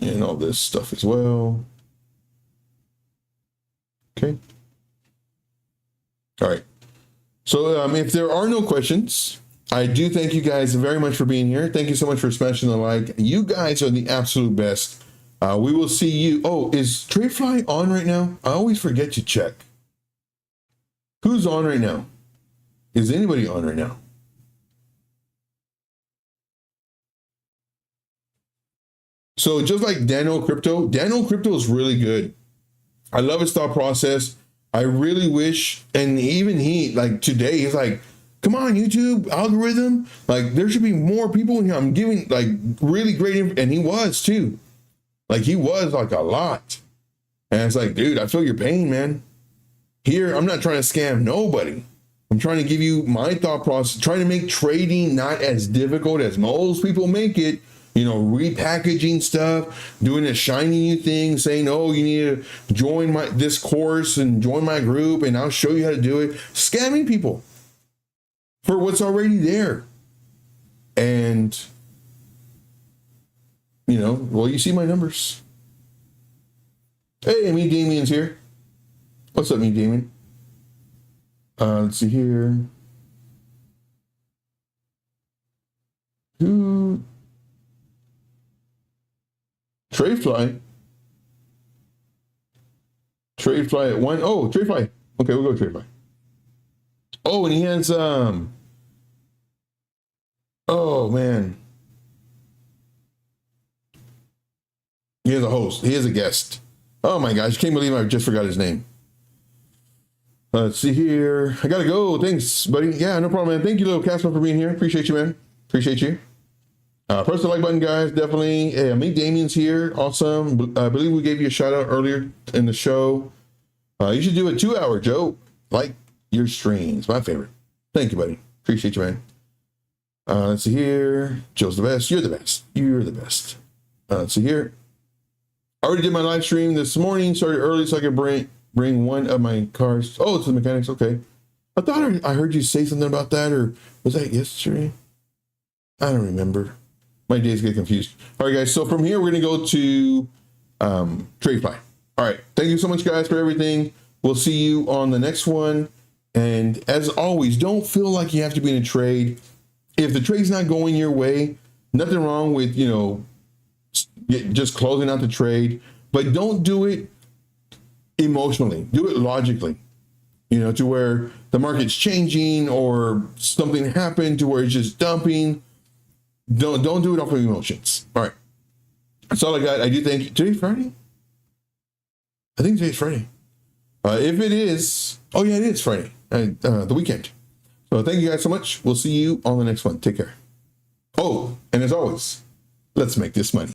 and all this stuff as well. Okay. All right. So if there are no questions, I do thank you guys very much for being here. Thank you so much for smashing the like. You guys are the absolute best. We will see you. Oh, is Tradefly on right now? I always forget to check. Who's on right now? Is anybody on right now? So just like Daniel Crypto is really good. I love his thought process. I really wish, and even he, like today, he's like, come on, YouTube algorithm. Like there should be more people in here. I'm giving like really great, and he was too. Like he was like a lot. And it's like, dude, I feel your pain, man. Here, I'm not trying to scam nobody. I'm trying to give you my thought process, trying to make trading not as difficult as most people make it. You know, repackaging stuff, doing a shiny new thing, saying, oh, you need to join this course and join my group and I'll show you how to do it. Scamming people for what's already there. And, you know, well, you see my numbers. Hey, me, Damien's here. What's up, me, Damien? Let's see here. Who? Tradefly at 1. Oh, Tradefly. Okay, we'll go Tradefly. Oh, and he has oh man. He has a host. He has a guest. Oh my gosh, can't believe I just forgot his name. Let's see here. I gotta go. Thanks, buddy. Yeah, no problem, man. Thank you, little Casper, for being here. Appreciate you, man. Appreciate you. Press the like button, guys. Definitely. Hey, me, Damien's here. Awesome. I believe we gave you a shout out earlier in the show. You should do a 2-hour, Joe. Like your streams. My favorite. Thank you, buddy. Appreciate you, man. Let's see here. Joe's the best. You're the best. You're the best. Let's see here. I already did my live stream this morning. Started early so I could bring one of my cars. Oh, it's the mechanics. Okay. I thought I heard you say something about that, or was that yesterday? I don't remember. My days get confused. All right, guys. So from here, we're going to go to Tradefly. All right. Thank you so much, guys, for everything. We'll see you on the next one. And as always, don't feel like you have to be in a trade. If the trade's not going your way, nothing wrong with, you know, just closing out the trade. But don't do it emotionally. Do it logically. You know, to where the market's changing or something happened to where it's just dumping. Don't do it off of emotions. All right. That's all I got. I do thank you. Today's Friday? I think today's Friday. If it is, oh yeah, it is Friday. The weekend. So thank you guys so much. We'll see you on the next one. Take care. Oh, and as always, let's make this money.